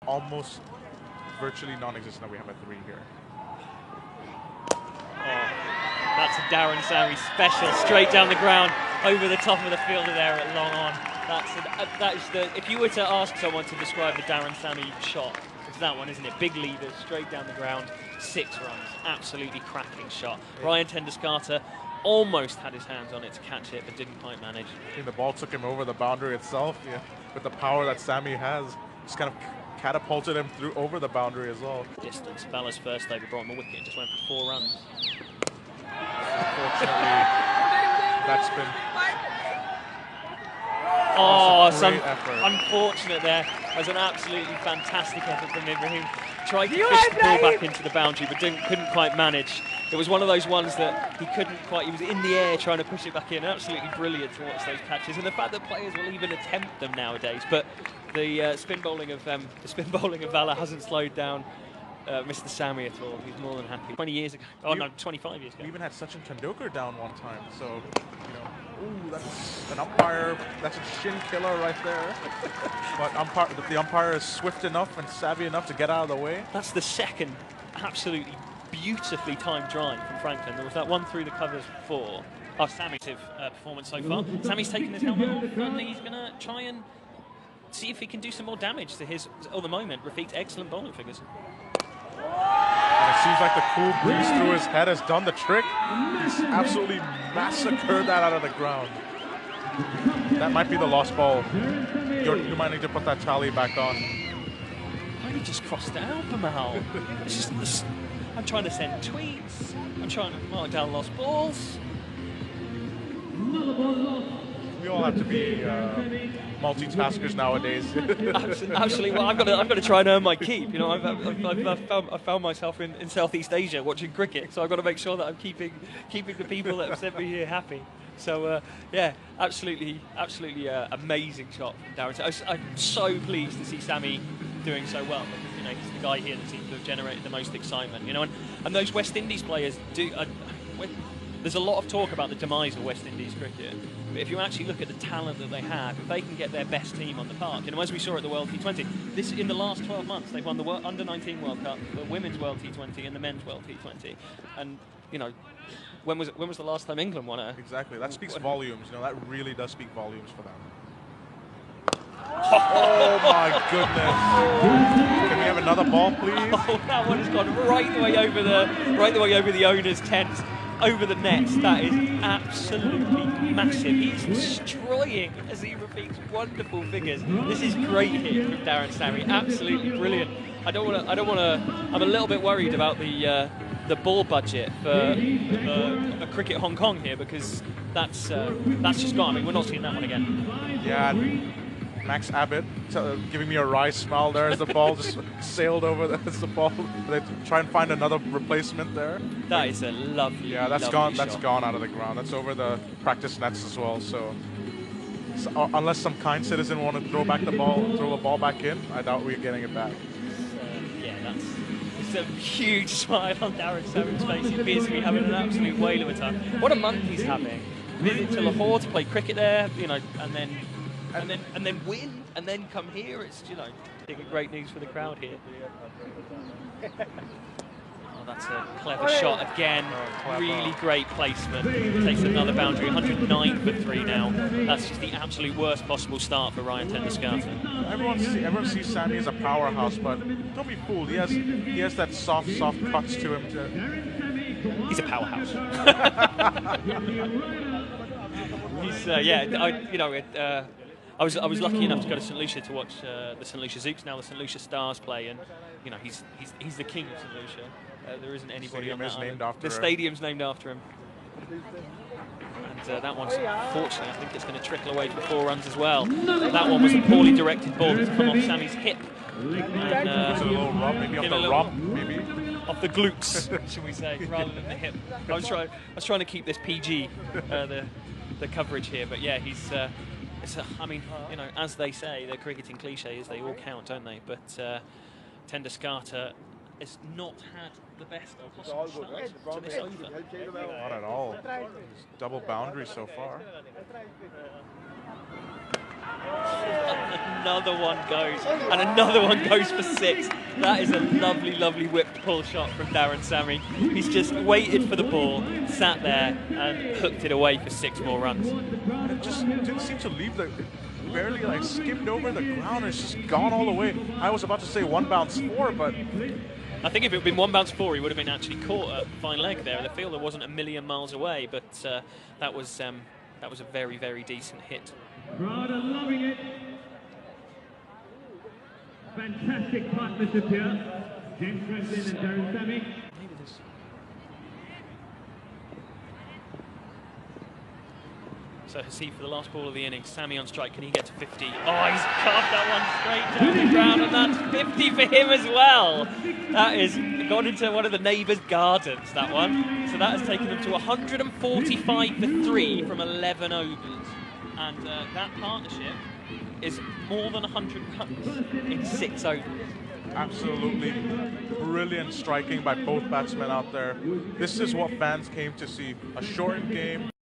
almost virtually non-existent that we have a 3 here. Oh, that's a Darren Sammy special, straight down the ground, over the top of the fielder there at long on. That is the. If you were to ask someone to describe the Darren Sammy shot, it's that one, isn't it? Big leaders, straight down the ground, 6 runs, absolutely cracking shot. Yeah. Ryan Tendescarter almost had his hands on it to catch it, but didn't quite manage. I think the ball took him over the boundary itself. Yeah, with the power that Sammy has, just kind of catapulted him through over the boundary as well. Distance. Vala's first over brought him a wicket, just went for 4 runs. Unfortunately, that's been. Oh, some unfortunate there. It was an absolutely fantastic effort from Ibrahim. Tried to push the ball back into the boundary, but couldn't quite manage. It was one of those ones that he couldn't quite. He was in the air trying to push it back in. Absolutely brilliant to watch those catches, and the fact that players will even attempt them nowadays. But the spin bowling of Vala hasn't slowed down Mr. Sammy at all. He's more than happy. 20 years ago. Oh no, 25 years ago. We even had Sachin Tendulkar down one time. So, you know, ooh, that's an umpire. That's a shin killer right there. But the umpire is swift enough and savvy enough to get out of the way. That's the second absolutely beautifully timed drive from Franklin. There was that one through the covers before. Oh, Sammy's performance so far. Sammy's taken his helmet off and he's going to try and see if he can do some more damage to his, at the moment, Rafiq's excellent bowling figures. And it seems like the cool breeze through his head has done the trick. He's absolutely massacred that out of the ground. That might be the lost ball. You might need to put that tally back on. Why did he just cross it out, Mal? I'm trying to send tweets. I'm trying to mark down lost balls. We all have to be multitaskers nowadays. Absolutely. Well, I've got to try and earn my keep. You know, I've found myself in Southeast Asia watching cricket, so I've got to make sure that I'm keeping the people that have sent me here happy. So yeah, absolutely amazing shot from Darren. I'm so pleased to see Sammy doing so well, because you know he's the guy here that seems to have generated the most excitement. You know, and those West Indies players do. There's a lot of talk about the demise of West Indies cricket, but if you actually look at the talent that they have, if they can get their best team on the park, you know, as we saw at the World T20, in the last 12 months, they've won the Under-19 World Cup, the Women's World T20, and the Men's World T20. And you know, when was the last time England won it? Exactly. That speaks volumes. You know, that really does speak volumes for them. Oh my goodness! Can we have another ball, please? Oh, that one has gone right the way over the owner's tent. Over the nets. That is absolutely massive. He's destroying Azim Rafiq's wonderful figures. This is great hit from Darren Sammy. Absolutely brilliant. I don't want to. I'm a little bit worried about the ball budget for Cricket Hong Kong here, because that's just gone. I mean, we're not seeing that one again. Yeah. Max Abbott giving me a wry smile there as the ball just sailed over the ball. They try and find another replacement there. That is a lovely. Yeah, that's lovely gone. shot. That's gone out of the ground. That's over the practice nets as well. So unless some kind citizen want to throw a ball back in, I doubt we're getting it back. Yeah, it's a huge smile on Darren Sammy's face. He appears to be having an absolute whale of a time. What a month he's having. Visit to Lahore to play cricket there, you know, and then win, and then come here. It's, you know, I think great news for the crowd here. Oh, that's a clever shot again. Really great placement. Takes another boundary. 109 for 3 now. That's just the absolute worst possible start for Ryan Tendescarter. Everyone sees Sammy as a powerhouse, but don't be fooled. He has that soft touch to him. He's a powerhouse. He's I was lucky enough to go to St Lucia to watch the St Lucia Zooks, now the St Lucia Stars, play, and you know he's the king of St Lucia. There isn't anybody on that island. The stadium's named after him. And that one's, unfortunately, I think it's going to trickle away for 4 runs as well. That one was a poorly directed ball that's come off Sammy's hip. And, a little rub, maybe off the rump, maybe off the glutes, should we say, rather than the hip. I was trying to keep this PG, the coverage here, but yeah, he's. I mean, you know, as they say, the cricketing cliche is they all count, don't they? But Tendescarter has not had the best possible start to this over. Not at all. Double boundary so far. Another one goes, and another one goes for 6. That is a lovely, lovely whipped pull shot from Darren Sammy. He's just waited for the ball, sat there, and hooked it away for 6 more runs. And it just didn't seem to leave the, barely like skimmed over the ground. It's just gone all the way. I was about to say 1 bounce 4, but I think if it had been 1 bounce 4, he would have been actually caught at fine leg there. The fielder wasn't a million miles away, but that was a very, very decent hit. Crowd are loving it. Fantastic partnership here. James Franklin and Darren Sammy. Maybe this. So Hasif for the last ball of the inning. Sammy on strike. Can he get to 50? Oh, he's carved that one straight down the ground, and that's 50 for him as well. That is gone into one of the neighbours' gardens, that one. So that has taken them to 145 for 3 from 11 overs. And that partnership is more than 100 runs in 6 overs. absolutely brilliant striking by both batsmen out there. This is what fans came to see, a shortened game.